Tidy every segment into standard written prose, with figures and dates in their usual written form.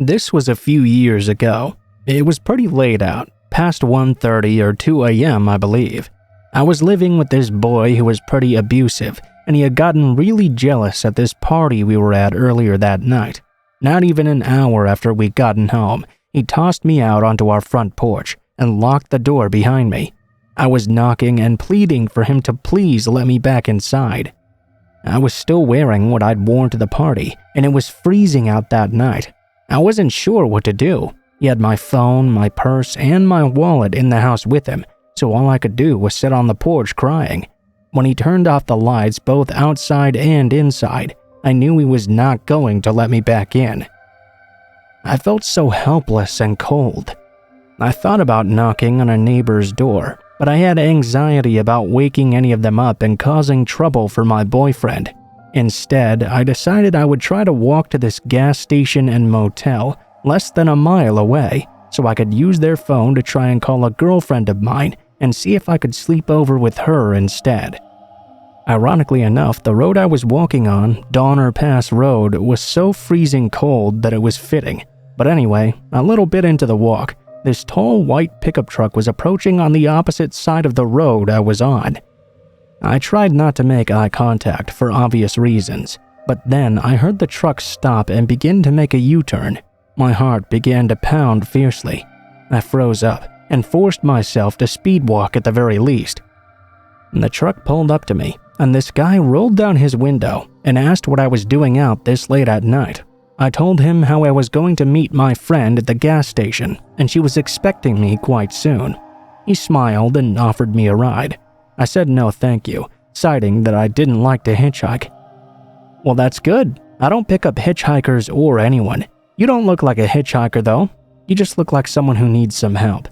This was a few years ago. It was pretty late out, past 1:30 or 2 a.m. I believe. I was living with this boy who was pretty abusive, and he had gotten really jealous at this party we were at earlier that night. Not even an hour after we'd gotten home, he tossed me out onto our front porch and locked the door behind me. I was knocking and pleading for him to please let me back inside. I was still wearing what I'd worn to the party, and it was freezing out that night. I wasn't sure what to do. He had my phone, my purse, and my wallet in the house with him, so all I could do was sit on the porch crying. When he turned off the lights both outside and inside, I knew he was not going to let me back in. I felt so helpless and cold. I thought about knocking on a neighbor's door, but I had anxiety about waking any of them up and causing trouble for my boyfriend. Instead, I decided I would try to walk to this gas station and motel less than a mile away so I could use their phone to try and call a girlfriend of mine and see if I could sleep over with her instead. Ironically enough, the road I was walking on, Donner Pass Road, was so freezing cold that it was fitting. But anyway, a little bit into the walk, this tall white pickup truck was approaching on the opposite side of the road I was on. I tried not to make eye contact for obvious reasons, but then I heard the truck stop and begin to make a U-turn. My heart began to pound fiercely. I froze up and forced myself to speed walk at the very least. The truck pulled up to me, and this guy rolled down his window and asked what I was doing out this late at night. I told him how I was going to meet my friend at the gas station, and she was expecting me quite soon. He smiled and offered me a ride. I said no thank you, citing that I didn't like to hitchhike. Well, that's good. I don't pick up hitchhikers or anyone. You don't look like a hitchhiker though. You just look like someone who needs some help.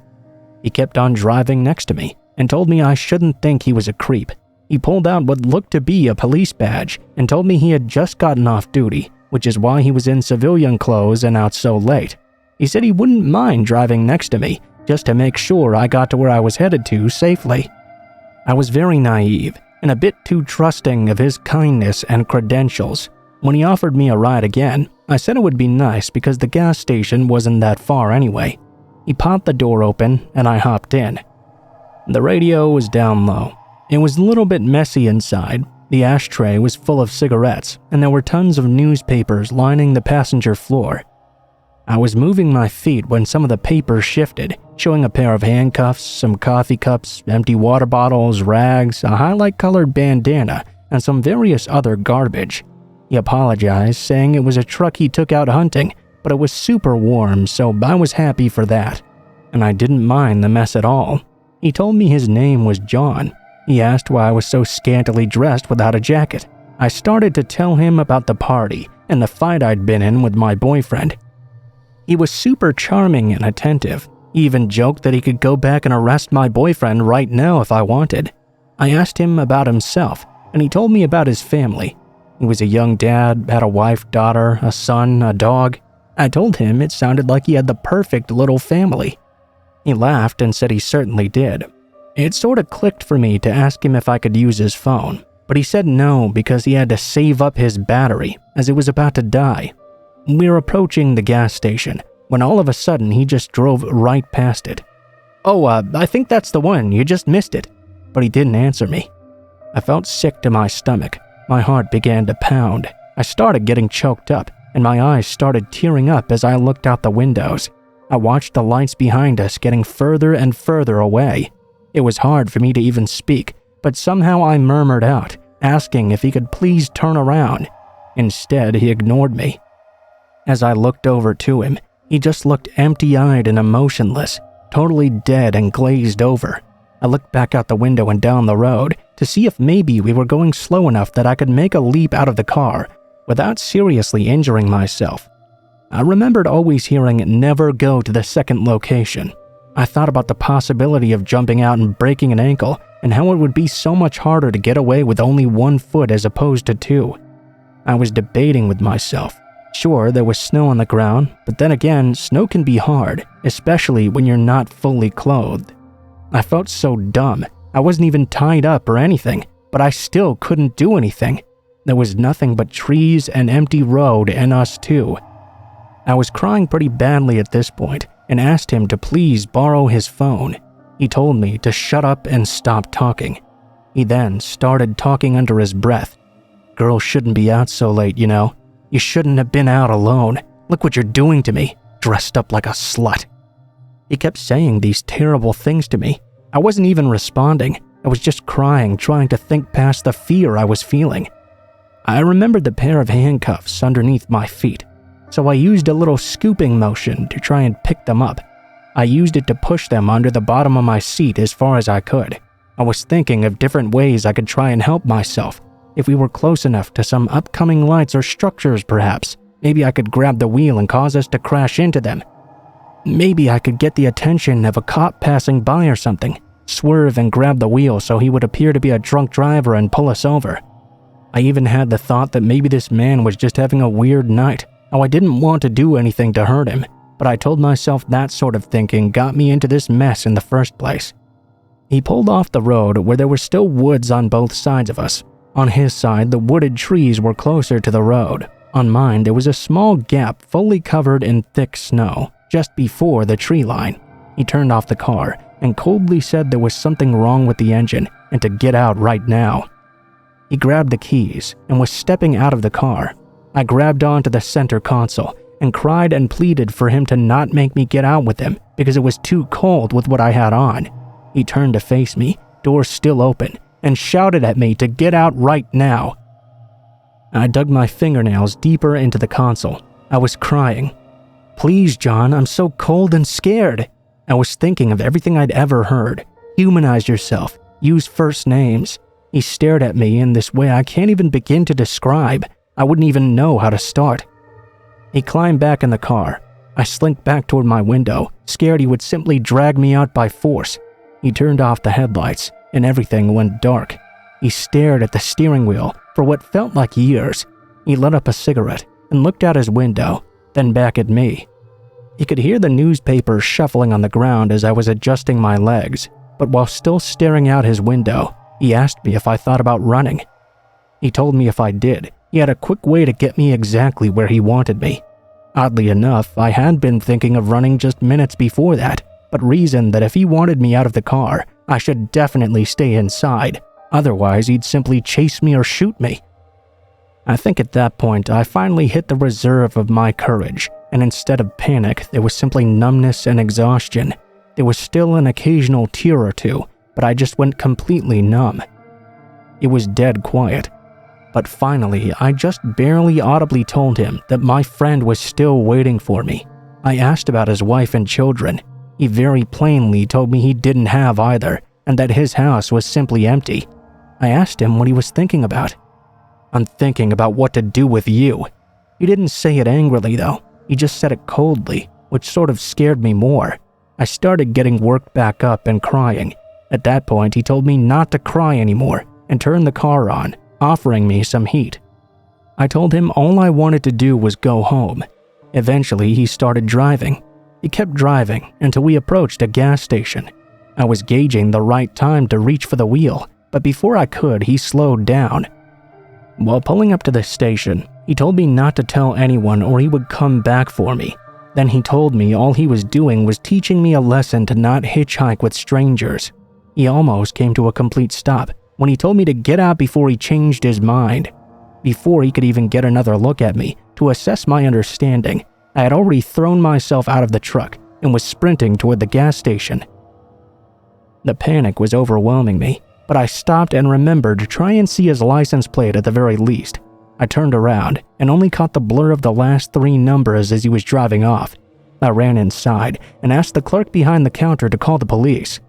He kept on driving next to me and told me I shouldn't think he was a creep. He pulled out what looked to be a police badge and told me he had just gotten off duty, which is why he was in civilian clothes and out so late. He said he wouldn't mind driving next to me just to make sure I got to where I was headed to safely. I was very naive and a bit too trusting of his kindness and credentials. When he offered me a ride again, I said it would be nice because the gas station wasn't that far anyway. He popped the door open and I hopped in. The radio was down low. It was a little bit messy inside. The ashtray was full of cigarettes and there were tons of newspapers lining the passenger floor. I was moving my feet when some of the papers shifted, showing a pair of handcuffs, some coffee cups, empty water bottles, rags, a highlight-colored bandana, and some various other garbage. He apologized, saying it was a truck he took out hunting, but it was super warm, so I was happy for that. And I didn't mind the mess at all. He told me his name was John. He asked why I was so scantily dressed without a jacket. I started to tell him about the party and the fight I'd been in with my boyfriend. He was super charming and attentive. He even joked that he could go back and arrest my boyfriend right now if I wanted. I asked him about himself, and he told me about his family. He was a young dad, had a wife, daughter, a son, a dog. I told him it sounded like he had the perfect little family. He laughed and said he certainly did. It sort of clicked for me to ask him if I could use his phone, but he said no because he had to save up his battery as it was about to die. We were approaching the gas station when all of a sudden he just drove right past it. "Oh, I think that's the one, you just missed it." But he didn't answer me. I felt sick to my stomach. My heart began to pound. I started getting choked up, and my eyes started tearing up as I looked out the windows. I watched the lights behind us getting further and further away. It was hard for me to even speak, but somehow I murmured out, asking if he could please turn around. Instead, he ignored me. As I looked over to him, he just looked empty-eyed and emotionless, totally dead and glazed over. I looked back out the window and down the road to see if maybe we were going slow enough that I could make a leap out of the car without seriously injuring myself. I remembered always hearing never go to the second location. I thought about the possibility of jumping out and breaking an ankle and how it would be so much harder to get away with only one foot as opposed to two. I was debating with myself. Sure, there was snow on the ground, but then again, snow can be hard, especially when you're not fully clothed. I felt so dumb. I wasn't even tied up or anything, but I still couldn't do anything. There was nothing but trees and empty road and us two. I was crying pretty badly at this point and asked him to please borrow his phone. He told me to shut up and stop talking. He then started talking under his breath. "Girls shouldn't be out so late, you know. You shouldn't have been out alone. Look what you're doing to me, dressed up like a slut." He kept saying these terrible things to me. I wasn't even responding. I was just crying, trying to think past the fear I was feeling. I remembered the pair of handcuffs underneath my feet, so I used a little scooping motion to try and pick them up. I used it to push them under the bottom of my seat as far as I could. I was thinking of different ways I could try and help myself. If we were close enough to some upcoming lights or structures perhaps, maybe I could grab the wheel and cause us to crash into them. Maybe I could get the attention of a cop passing by or something, swerve and grab the wheel so he would appear to be a drunk driver and pull us over. I even had the thought that maybe this man was just having a weird night, how I didn't want to do anything to hurt him, but I told myself that sort of thinking got me into this mess in the first place. He pulled off the road where there were still woods on both sides of us. On his side, the wooded trees were closer to the road. On mine, there was a small gap fully covered in thick snow, just before the tree line. He turned off the car and coldly said there was something wrong with the engine and to get out right now. He grabbed the keys and was stepping out of the car. I grabbed onto the center console and cried and pleaded for him to not make me get out with him because it was too cold with what I had on. He turned to face me, door still open, and shouted at me to get out right now. I dug my fingernails deeper into the console. I was crying. "Please, John, I'm so cold and scared." I was thinking of everything I'd ever heard. Humanize yourself. Use first names. He stared at me in this way I can't even begin to describe. I wouldn't even know how to start. He climbed back in the car. I slinked back toward my window, scared he would simply drag me out by force. He turned off the headlights, and everything went dark. He stared at the steering wheel for what felt like years. He lit up a cigarette and looked out his window, then back at me. He could hear the newspaper shuffling on the ground as I was adjusting my legs, but while still staring out his window, he asked me if I thought about running. He told me if I did, he had a quick way to get me exactly where he wanted me. Oddly enough, I had been thinking of running just minutes before that, but reasoned that if he wanted me out of the car, I should definitely stay inside. Otherwise, he'd simply chase me or shoot me. I think at that point, I finally hit the reserve of my courage, and instead of panic, there was simply numbness and exhaustion. There was still an occasional tear or two, but I just went completely numb. It was dead quiet. But finally, I just barely audibly told him that my friend was still waiting for me. I asked about his wife and children. He very plainly told me he didn't have either, and that his house was simply empty. I asked him what he was thinking about. "I'm thinking about what to do with you." He didn't say it angrily though. He just said it coldly, which sort of scared me more. I started getting worked back up and crying. At that point, he told me not to cry anymore and turned the car on, offering me some heat. I told him all I wanted to do was go home. Eventually, he started driving. He kept driving until we approached a gas station. I was gauging the right time to reach for the wheel, but before I could, he slowed down. While pulling up to the station, he told me not to tell anyone or he would come back for me. Then he told me all he was doing was teaching me a lesson to not hitchhike with strangers. He almost came to a complete stop when he told me to get out before he changed his mind. Before he could even get another look at me to assess my understanding, I had already thrown myself out of the truck and was sprinting toward the gas station. The panic was overwhelming me, but I stopped and remembered to try and see his license plate at the very least. I turned around and only caught the blur of the last 3 numbers as he was driving off. I ran inside and asked the clerk behind the counter to call the police.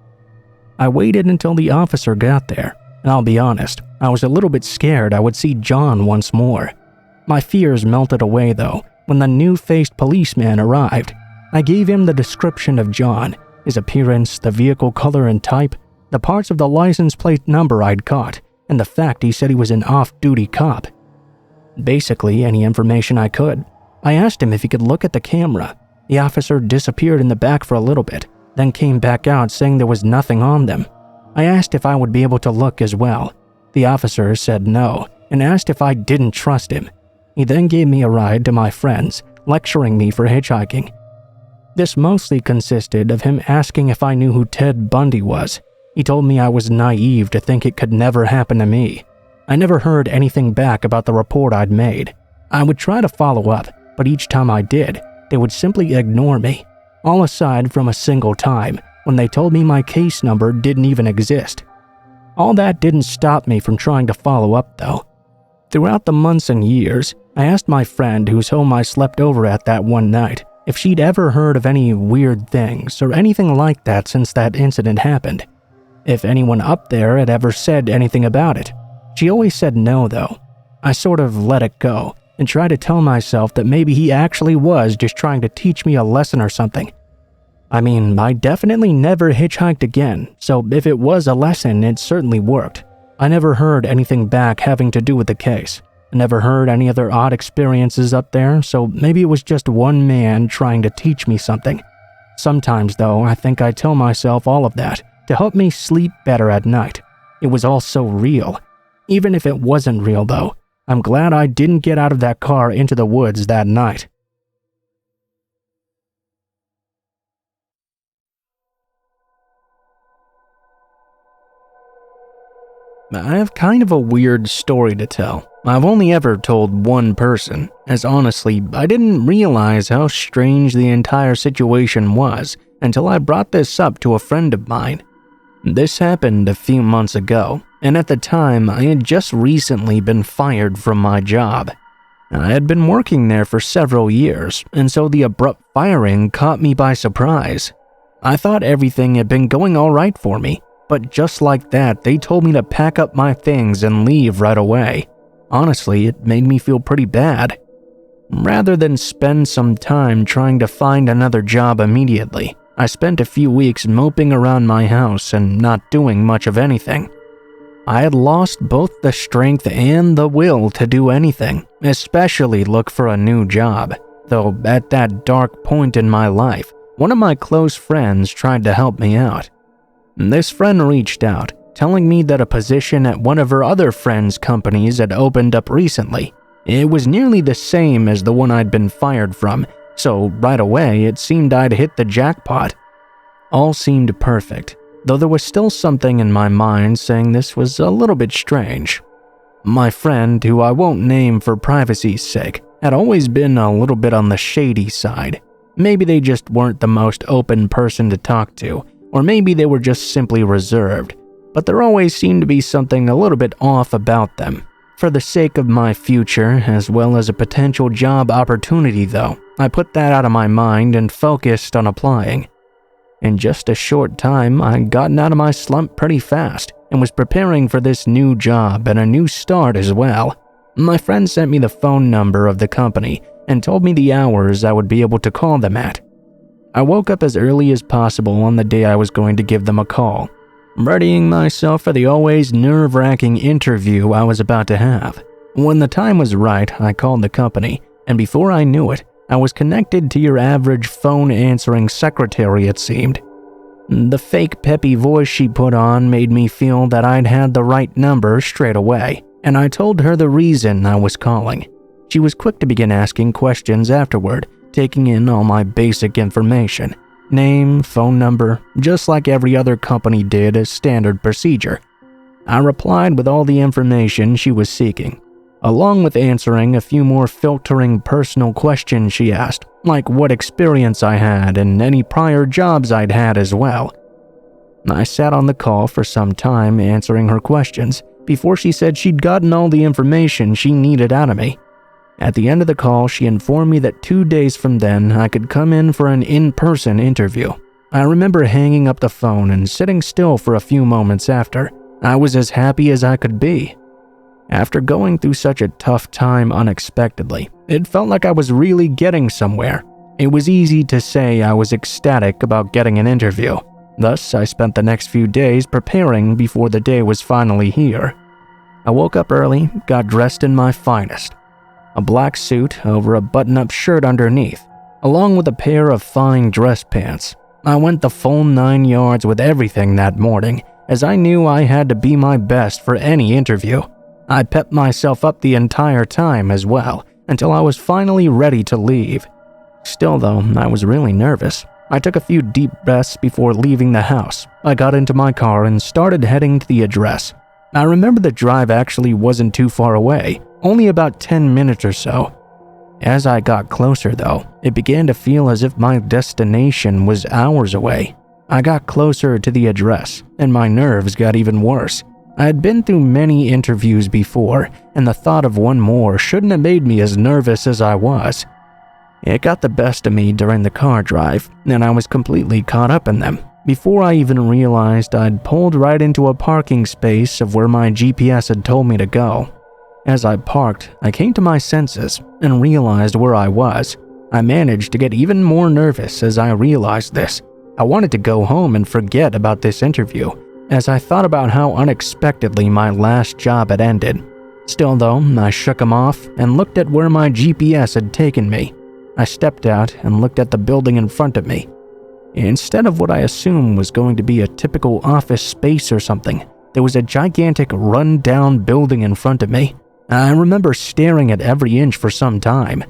I waited until the officer got there, and I'll be honest, I was a little bit scared I would see John once more. My fears melted away though when the new-faced policeman arrived. I gave him the description of John, his appearance, the vehicle color and type, the parts of the license plate number I'd caught, and the fact he said he was an off-duty cop. Basically, any information I could. I asked him if he could look at the camera. The officer disappeared in the back for a little bit, then came back out saying there was nothing on them. I asked if I would be able to look as well. The officer said no, and asked if I didn't trust him. He then gave me a ride to my friend's, lecturing me for hitchhiking. This mostly consisted of him asking if I knew who Ted Bundy was. He told me I was naive to think it could never happen to me. I never heard anything back about the report I'd made. I would try to follow up, but each time I did, they would simply ignore me, all aside from a single time when they told me my case number didn't even exist. All that didn't stop me from trying to follow up, though. Throughout the months and years, I asked my friend whose home I slept over at that one night if she'd ever heard of any weird things or anything like that since that incident happened. If anyone up there had ever said anything about it. She always said no, though. I sort of let it go and tried to tell myself that maybe he actually was just trying to teach me a lesson or something. I mean, I definitely never hitchhiked again, so if it was a lesson, it certainly worked. I never heard anything back having to do with the case. I never heard any other odd experiences up there, so maybe it was just one man trying to teach me something. Sometimes, though, I think I tell myself all of that to help me sleep better at night. It was all so real. Even if it wasn't real, though, I'm glad I didn't get out of that car into the woods that night. I have kind of a weird story to tell. I've only ever told one person, as honestly, I didn't realize how strange the entire situation was until I brought this up to a friend of mine. This happened a few months ago, and at the time, I had just recently been fired from my job. I had been working there for several years, and so the abrupt firing caught me by surprise. I thought everything had been going all right for me, but just like that, they told me to pack up my things and leave right away. Honestly, it made me feel pretty bad. Rather than spend some time trying to find another job immediately, I spent a few weeks moping around my house and not doing much of anything. I had lost both the strength and the will to do anything, especially look for a new job. Though at that dark point in my life, one of my close friends tried to help me out. This friend reached out, telling me that a position at one of her other friends' companies had opened up recently. It was nearly the same as the one I'd been fired from, so right away it seemed I'd hit the jackpot. All seemed perfect, though there was still something in my mind saying this was a little bit strange. My friend, who I won't name for privacy's sake, had always been a little bit on the shady side. Maybe they just weren't the most open person to talk to, or maybe they were just simply reserved, but there always seemed to be something a little bit off about them. For the sake of my future, as well as a potential job opportunity though, I put that out of my mind and focused on applying. In just a short time, I'd gotten out of my slump pretty fast and was preparing for this new job and a new start as well. My friend sent me the phone number of the company and told me the hours I would be able to call them at. I woke up as early as possible on the day I was going to give them a call, readying myself for the always nerve-wracking interview I was about to have. When the time was right, I called the company, and before I knew it, I was connected to your average phone-answering secretary, it seemed. The fake peppy voice she put on made me feel that I'd had the right number straight away, and I told her the reason I was calling. She was quick to begin asking questions afterward, taking in all my basic information. Name, phone number, just like every other company did as standard procedure. I replied with all the information she was seeking, along with answering a few more filtering personal questions she asked, like what experience I had and any prior jobs I'd had as well. I sat on the call for some time answering her questions before she said she'd gotten all the information she needed out of me. At the end of the call, she informed me that 2 days from then, I could come in for an in-person interview. I remember hanging up the phone and sitting still for a few moments after. I was as happy as I could be. After going through such a tough time unexpectedly, it felt like I was really getting somewhere. It was easy to say I was ecstatic about getting an interview. Thus, I spent the next few days preparing before the day was finally here. I woke up early, got dressed in my finest. A black suit over a button-up shirt underneath, along with a pair of fine dress pants. I went the full 9 yards with everything that morning, as I knew I had to be my best for any interview. I pepped myself up the entire time as well, until I was finally ready to leave. Still though, I was really nervous. I took a few deep breaths before leaving the house. I got into my car and started heading to the address. I remember the drive actually wasn't too far away, only about 10 minutes or so. As I got closer though, it began to feel as if my destination was hours away. I got closer to the address, and my nerves got even worse. I had been through many interviews before, and the thought of one more shouldn't have made me as nervous as I was. It got the best of me during the car drive, and I was completely caught up in them. Before I even realized I'd pulled right into a parking space of where my GPS had told me to go. As I parked, I came to my senses and realized where I was. I managed to get even more nervous as I realized this. I wanted to go home and forget about this interview, as I thought about how unexpectedly my last job had ended. Still though, I shook him off and looked at where my GPS had taken me. I stepped out and looked at the building in front of me. Instead of what I assumed was going to be a typical office space or something, there was a gigantic run-down building in front of me. I remember staring at every inch for some time.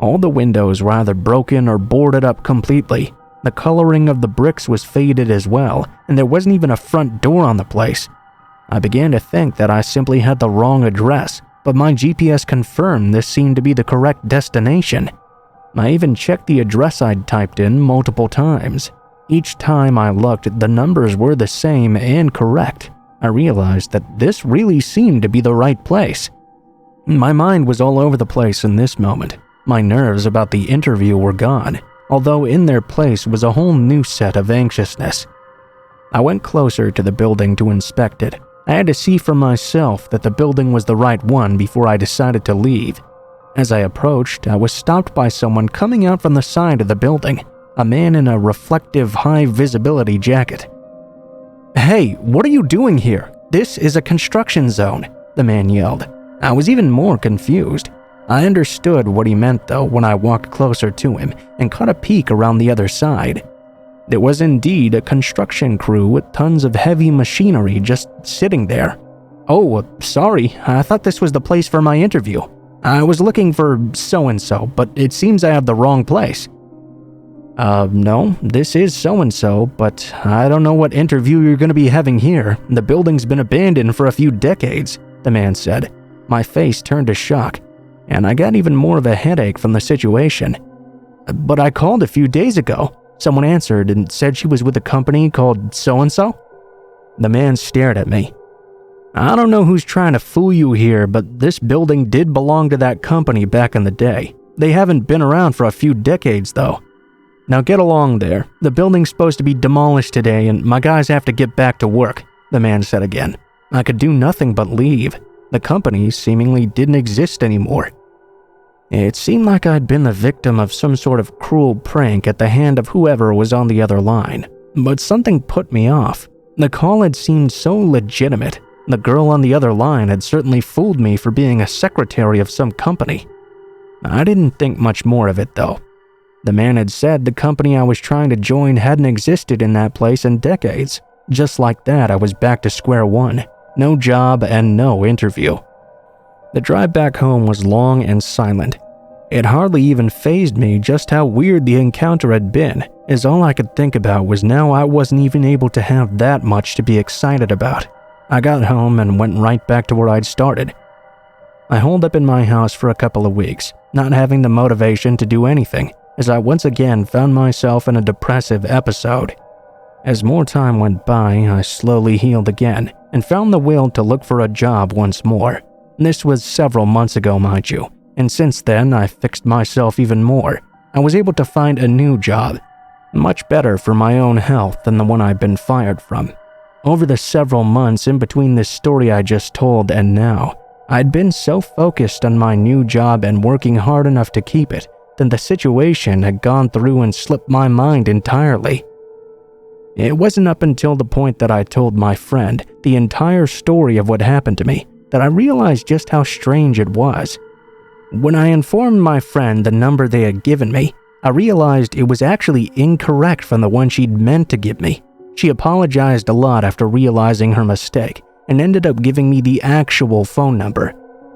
All the windows were either broken or boarded up completely. The coloring of the bricks was faded as well, and there wasn't even a front door on the place. I began to think that I simply had the wrong address, but my GPS confirmed this seemed to be the correct destination. I even checked the address I'd typed in multiple times. Each time I looked, the numbers were the same and correct. I realized that this really seemed to be the right place. My mind was all over the place in this moment. My nerves about the interview were gone, although in their place was a whole new set of anxiousness. I went closer to the building to inspect it. I had to see for myself that the building was the right one before I decided to leave. As I approached, I was stopped by someone coming out from the side of the building, a man in a reflective high-visibility jacket. "Hey, what are you doing here? This is a construction zone," the man yelled. I was even more confused. I understood what he meant though when I walked closer to him and caught a peek around the other side. There was indeed a construction crew with tons of heavy machinery just sitting there. "Oh, sorry, I thought this was the place for my interview. I was looking for so-and-so, but it seems I have the wrong place." No, this is so-and-so, but I don't know what interview you're going to be having here. The building's been abandoned for a few decades," the man said. My face turned to shock, and I got even more of a headache from the situation. "But I called a few days ago. Someone answered and said she was with a company called so-and-so." The man stared at me. "I don't know who's trying to fool you here, but this building did belong to that company back in the day. They haven't been around for a few decades though. Now get along there. The building's supposed to be demolished today and my guys have to get back to work," the man said again. I could do nothing but leave. The company seemingly didn't exist anymore. It seemed like I'd been the victim of some sort of cruel prank at the hand of whoever was on the other line. But something put me off. The call had seemed so legitimate. The girl on the other line had certainly fooled me for being a secretary of some company. I didn't think much more of it though. The man had said the company I was trying to join hadn't existed in that place in decades. Just like that, I was back to square one. No job and no interview. The drive back home was long and silent. It hardly even fazed me just how weird the encounter had been, as all I could think about was now I wasn't even able to have that much to be excited about. I got home and went right back to where I'd started. I holed up in my house for a couple of weeks, not having the motivation to do anything, as I once again found myself in a depressive episode. As more time went by, I slowly healed again, and found the will to look for a job once more. This was several months ago, mind you, and since then I fixed myself even more. I was able to find a new job, much better for my own health than the one I'd been fired from. Over the several months in between this story I just told and now, I'd been so focused on my new job and working hard enough to keep it that the situation had gone through and slipped my mind entirely. It wasn't up until the point that I told my friend the entire story of what happened to me that I realized just how strange it was. When I informed my friend the number they had given me, I realized it was actually incorrect from the one she'd meant to give me. She apologized a lot after realizing her mistake and ended up giving me the actual phone number,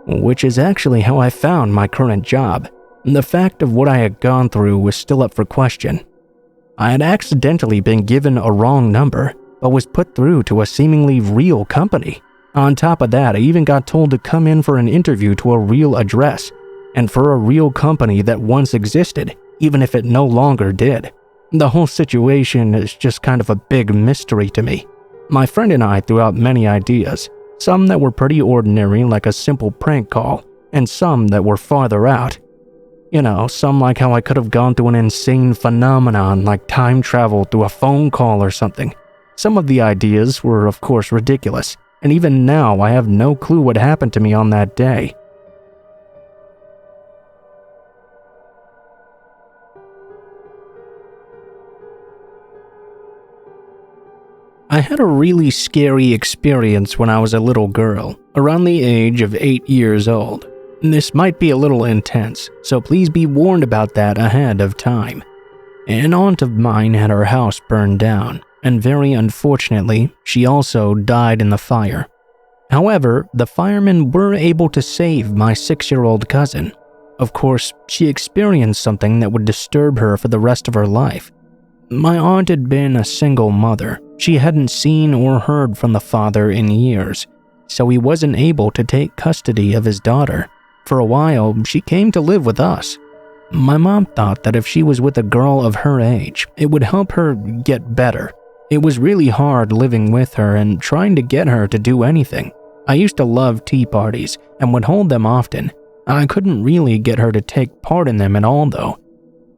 which is actually how I found my current job. The fact of what I had gone through was still up for question. I had accidentally been given a wrong number, but was put through to a seemingly real company. On top of that, I even got told to come in for an interview to a real address, and for a real company that once existed, even if it no longer did. The whole situation is just kind of a big mystery to me. My friend and I threw out many ideas, some that were pretty ordinary like a simple prank call, and some that were farther out. You know, some like how I could have gone through an insane phenomenon like time travel through a phone call or something. Some of the ideas were of course ridiculous, and even now I have no clue what happened to me on that day. I had a really scary experience when I was a little girl, around the age of 8 years old. This might be a little intense, so please be warned about that ahead of time. An aunt of mine had her house burned down, and very unfortunately, she also died in the fire. However, the firemen were able to save my 6-year-old cousin. Of course, she experienced something that would disturb her for the rest of her life. My aunt had been a single mother. She hadn't seen or heard from the father in years, so he wasn't able to take custody of his daughter. For a while, she came to live with us. My mom thought that if she was with a girl of her age, it would help her get better. It was really hard living with her and trying to get her to do anything. I used to love tea parties and would hold them often. I couldn't really get her to take part in them at all though.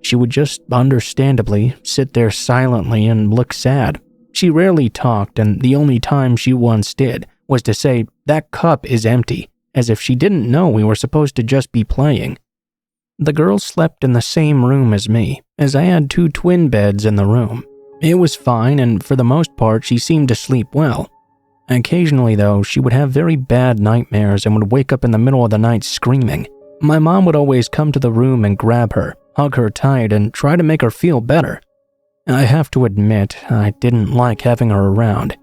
She would just understandably sit there silently and look sad. She rarely talked, and the only time she once did was to say, "That cup is empty," as if she didn't know we were supposed to just be playing. The girl slept in the same room as me, as I had 2 twin beds in the room. It was fine, and for the most part she seemed to sleep well. Occasionally though, she would have very bad nightmares and would wake up in the middle of the night screaming. My mom would always come to the room and grab her, hug her tight, and try to make her feel better. I have to admit, I didn't like having her around.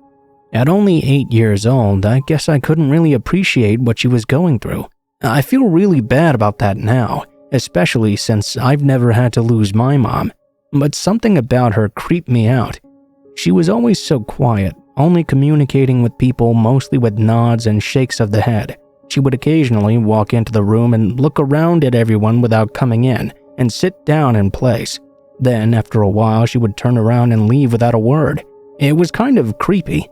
At only 8 years old, I guess I couldn't really appreciate what she was going through. I feel really bad about that now, especially since I've never had to lose my mom. But something about her creeped me out. She was always so quiet, only communicating with people mostly with nods and shakes of the head. She would occasionally walk into the room and look around at everyone without coming in, and sit down in place. Then, after a while, she would turn around and leave without a word. It was kind of creepy.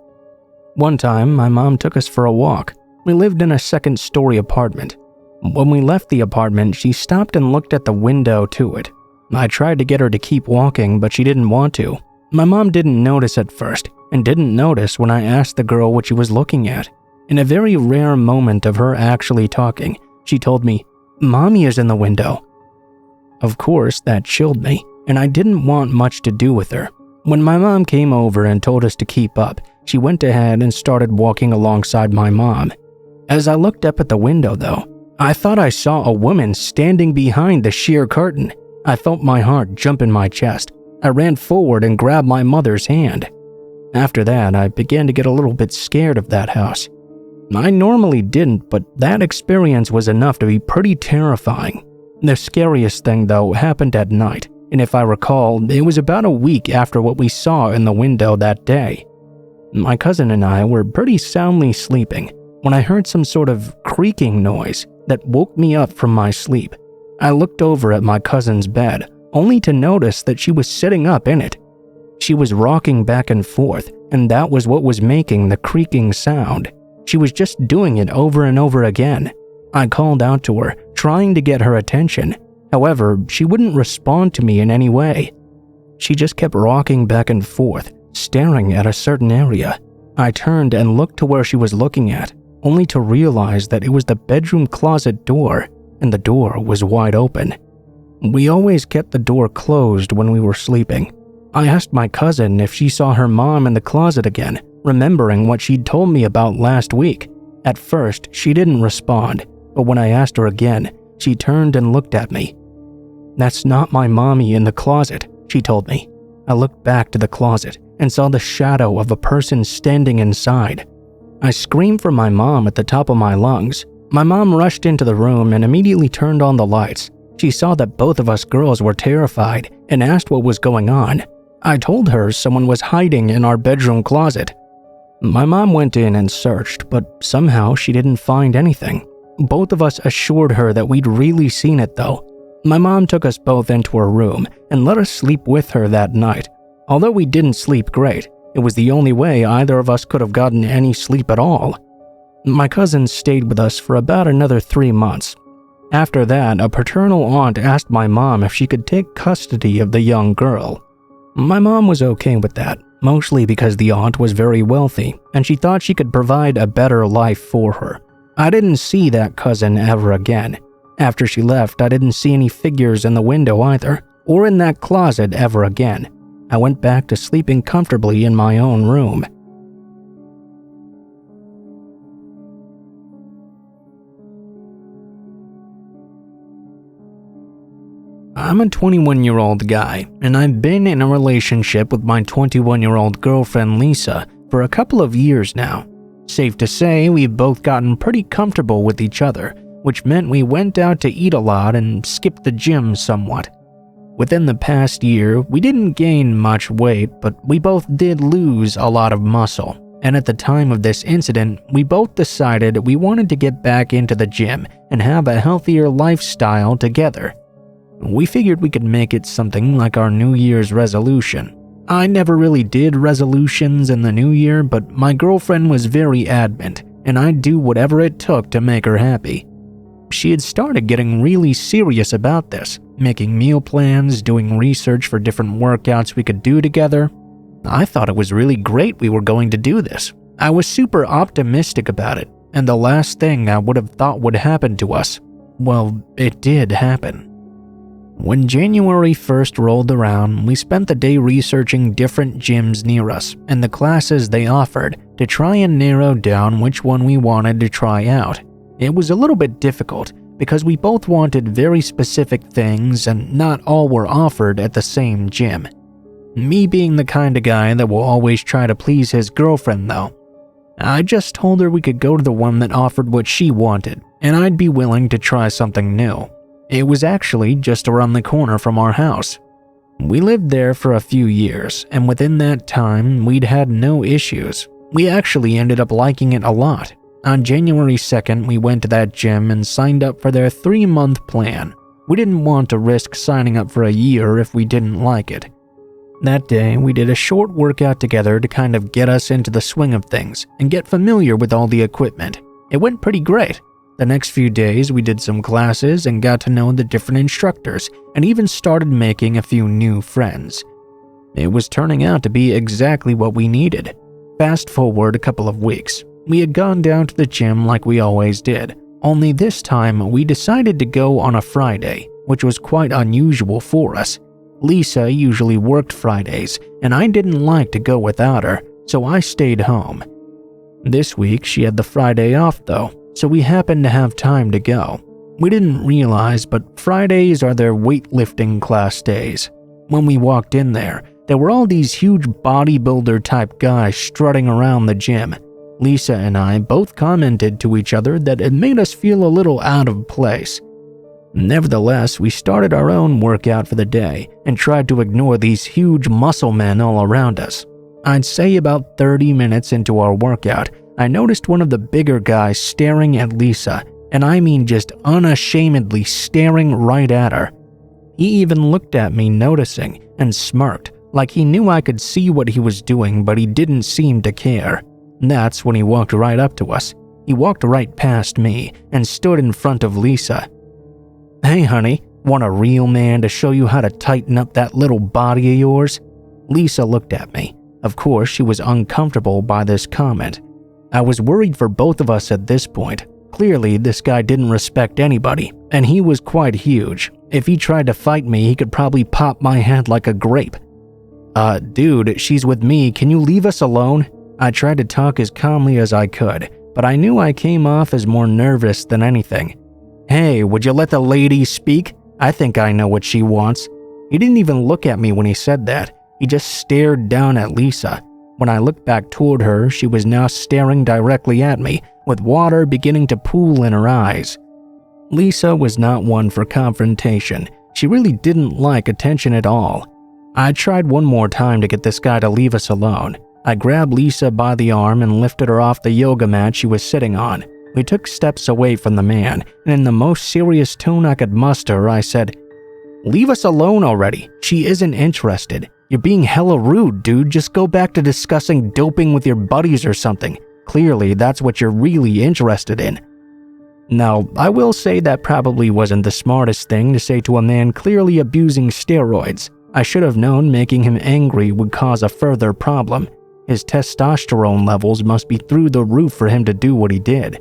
One time, my mom took us for a walk. We lived in a 2nd-story apartment. When we left the apartment, she stopped and looked at the window to it. I tried to get her to keep walking, but she didn't want to. My mom didn't notice at first, and didn't notice when I asked the girl what she was looking at. In a very rare moment of her actually talking, she told me, "Mommy is in the window." Of course, that chilled me, and I didn't want much to do with her. When my mom came over and told us to keep up, she went ahead and started walking alongside my mom. As I looked up at the window though, I thought I saw a woman standing behind the sheer curtain. I felt my heart jump in my chest. I ran forward and grabbed my mother's hand. After that, I began to get a little bit scared of that house. I normally didn't, but that experience was enough to be pretty terrifying. The scariest thing though happened at night, and if I recall, it was about a week after what we saw in the window that day. My cousin and I were pretty soundly sleeping when I heard some sort of creaking noise that woke me up from my sleep. I looked over at my cousin's bed, only to notice that she was sitting up in it. She was rocking back and forth, and that was what was making the creaking sound. She was just doing it over and over again. I called out to her, trying to get her attention. However, she wouldn't respond to me in any way. She just kept rocking back and forth, staring at a certain area. I turned and looked to where she was looking at, only to realize that it was the bedroom closet door, and the door was wide open. We always kept the door closed when we were sleeping. I asked my cousin if she saw her mom in the closet again, remembering what she'd told me about last week. At first, she didn't respond, but when I asked her again, she turned and looked at me. "That's not my mommy in the closet," she told me. I looked back to the closet and saw the shadow of a person standing inside. I screamed for my mom at the top of my lungs. My mom rushed into the room and immediately turned on the lights. She saw that both of us girls were terrified and asked what was going on. I told her someone was hiding in our bedroom closet. My mom went in and searched, but somehow she didn't find anything. Both of us assured her that we'd really seen it though. My mom took us both into her room and let us sleep with her that night. Although we didn't sleep great, it was the only way either of us could have gotten any sleep at all. My cousin stayed with us for about another 3 months. After that, a paternal aunt asked my mom if she could take custody of the young girl. My mom was okay with that, mostly because the aunt was very wealthy and she thought she could provide a better life for her. I didn't see that cousin ever again. After she left, I didn't see any figures in the window either, or in that closet ever again. I went back to sleeping comfortably in my own room. I'm a 21-year-old guy, and I've been in a relationship with my 21-year-old girlfriend Lisa for a couple of years now. Safe to say, we've both gotten pretty comfortable with each other, which meant we went out to eat a lot and skipped the gym somewhat. Within the past year, we didn't gain much weight, but we both did lose a lot of muscle. And at the time of this incident, we both decided we wanted to get back into the gym and have a healthier lifestyle together. We figured we could make it something like our New Year's resolution. I never really did resolutions in the new year, but my girlfriend was very adamant, and I'd do whatever it took to make her happy. She had started getting really serious about this, making meal plans, doing research for different workouts we could do together. I thought it was really great we were going to do this. I was super optimistic about it, and the last thing I would have thought would happen to us, well, it did happen. When January 1st rolled around, we spent the day researching different gyms near us and the classes they offered to try and narrow down which one we wanted to try out. It was a little bit difficult because we both wanted very specific things and not all were offered at the same gym. Me being the kind of guy that will always try to please his girlfriend though, I just told her we could go to the one that offered what she wanted and I'd be willing to try something new. It was actually just around the corner from our house. We lived there for a few years, and within that time, we'd had no issues. We actually ended up liking it a lot. On January 2nd, we went to that gym and signed up for their 3-month plan. We didn't want to risk signing up for a year if we didn't like it. That day, we did a short workout together to kind of get us into the swing of things and get familiar with all the equipment. It went pretty great. The next few days, we did some classes and got to know the different instructors and even started making a few new friends. It was turning out to be exactly what we needed. Fast forward a couple of weeks. We had gone down to the gym like we always did, only this time we decided to go on a Friday, which was quite unusual for us. Lisa usually worked Fridays, and I didn't like to go without her, so I stayed home. This week, she had the Friday off though, so we happened to have time to go. We didn't realize, but Fridays are their weightlifting class days. When we walked in there were all these huge bodybuilder type guys strutting around the gym. Lisa and I both commented to each other that it made us feel a little out of place. Nevertheless, we started our own workout for the day and tried to ignore these huge muscle men all around us. I'd say about 30 minutes into our workout, I noticed one of the bigger guys staring at Lisa, and I mean just unashamedly staring right at her. He even looked at me noticing and smirked, like he knew I could see what he was doing, but he didn't seem to care. That's when he walked right up to us. He walked right past me and stood in front of Lisa. "Hey honey, want a real man to show you how to tighten up that little body of yours?" Lisa looked at me. Of course, she was uncomfortable by this comment. I was worried for both of us at this point. Clearly, this guy didn't respect anybody, and he was quite huge. If he tried to fight me, he could probably pop my head like a grape. Dude, she's with me. Can you leave us alone?" I tried to talk as calmly as I could, but I knew I came off as more nervous than anything. "Hey, would you let the lady speak? I think I know what she wants." He didn't even look at me when he said that. He just stared down at Lisa. When I looked back toward her, she was now staring directly at me, with water beginning to pool in her eyes. Lisa was not one for confrontation. She really didn't like attention at all. I tried one more time to get this guy to leave us alone. I grabbed Lisa by the arm and lifted her off the yoga mat she was sitting on. We took steps away from the man, and in the most serious tone I could muster, I said, "Leave us alone already. She isn't interested. You're being hella rude, dude. Just go back to discussing doping with your buddies or something. Clearly, that's what you're really interested in." Now, I will say that probably wasn't the smartest thing to say to a man clearly abusing steroids. I should have known making him angry would cause a further problem. His testosterone levels must be through the roof for him to do what he did.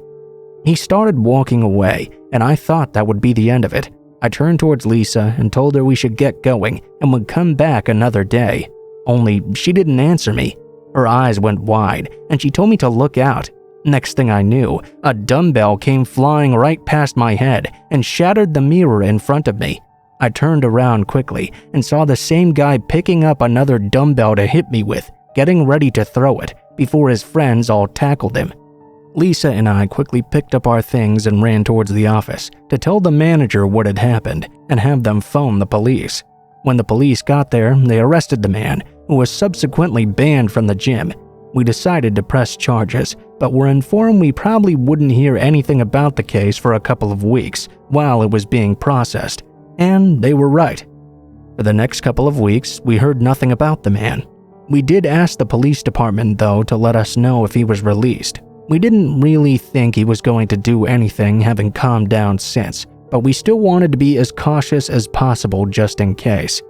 He started walking away, and I thought that would be the end of it. I turned towards Lisa and told her we should get going and would come back another day. Only she didn't answer me. Her eyes went wide, and she told me to look out. Next thing I knew, a dumbbell came flying right past my head and shattered the mirror in front of me. I turned around quickly and saw the same guy picking up another dumbbell to hit me with, getting ready to throw it, before his friends all tackled him. Lisa and I quickly picked up our things and ran towards the office to tell the manager what had happened and have them phone the police. When the police got there, they arrested the man, who was subsequently banned from the gym. We decided to press charges, but were informed we probably wouldn't hear anything about the case for a couple of weeks while it was being processed. And they were right. For the next couple of weeks, we heard nothing about the man. We did ask the police department, though, to let us know if he was released. We didn't really think he was going to do anything, having calmed down since, but we still wanted to be as cautious as possible just in case.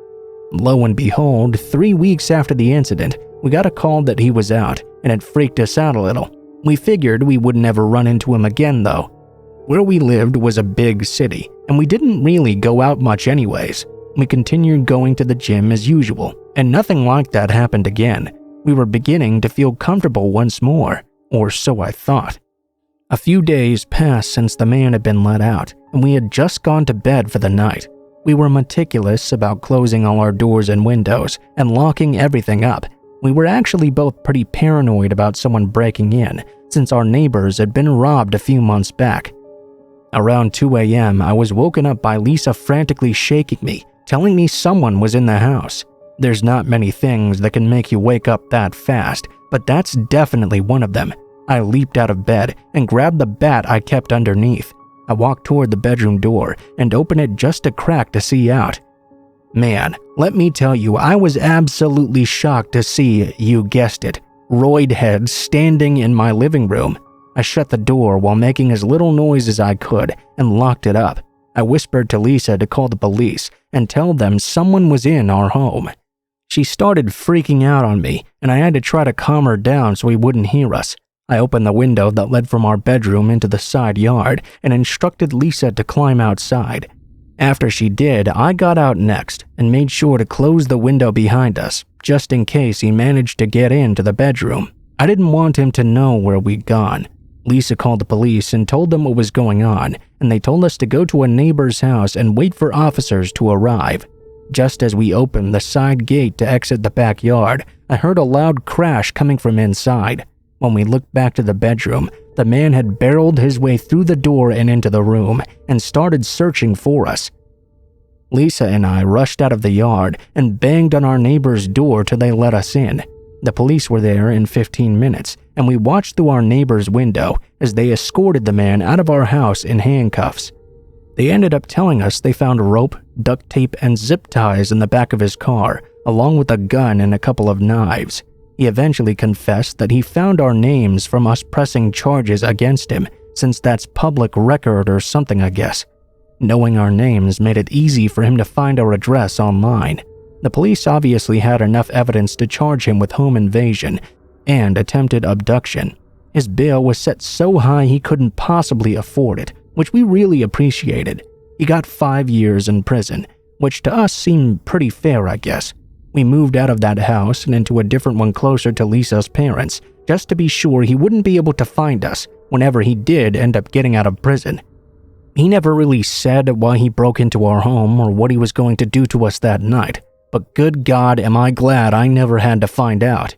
Lo and behold, 3 weeks after the incident, we got a call that he was out, and it freaked us out a little. We figured we would never run into him again, though. Where we lived was a big city, and we didn't really go out much anyways. We continued going to the gym as usual, and nothing like that happened again. We were beginning to feel comfortable once more, or so I thought. A few days passed since the man had been let out, and we had just gone to bed for the night. We were meticulous about closing all our doors and windows and locking everything up. We were actually both pretty paranoid about someone breaking in, since our neighbors had been robbed a few months back. Around 2 a.m., I was woken up by Lisa frantically shaking me, telling me someone was in the house. There's not many things that can make you wake up that fast, but that's definitely one of them. I leaped out of bed and grabbed the bat I kept underneath. I walked toward the bedroom door and opened it just a crack to see out. Man, let me tell you, I was absolutely shocked to see, you guessed it, roid head standing in my living room. I shut the door while making as little noise as I could and locked it up. I whispered to Lisa to call the police and tell them someone was in our home. She started freaking out on me, and I had to try to calm her down so he wouldn't hear us. I opened the window that led from our bedroom into the side yard and instructed Lisa to climb outside. After she did, I got out next and made sure to close the window behind us, just in case he managed to get into the bedroom. I didn't want him to know where we'd gone. Lisa called the police and told them what was going on, and they told us to go to a neighbor's house and wait for officers to arrive. Just as we opened the side gate to exit the backyard, I heard a loud crash coming from inside. When we looked back to the bedroom, the man had barreled his way through the door and into the room and started searching for us. Lisa and I rushed out of the yard and banged on our neighbor's door till they let us in. The police were there in 15 minutes, and we watched through our neighbor's window as they escorted the man out of our house in handcuffs. They ended up telling us they found rope, duct tape, and zip ties in the back of his car, along with a gun and a couple of knives. He eventually confessed that he found our names from us pressing charges against him, since that's public record or something, I guess. Knowing our names made it easy for him to find our address online. The police obviously had enough evidence to charge him with home invasion and attempted abduction. His bail was set so high he couldn't possibly afford it, which we really appreciated. He got 5 years in prison, which to us seemed pretty fair, I guess. We moved out of that house and into a different one closer to Lisa's parents, just to be sure he wouldn't be able to find us whenever he did end up getting out of prison. He never really said why he broke into our home or what he was going to do to us that night, but good God am I glad I never had to find out.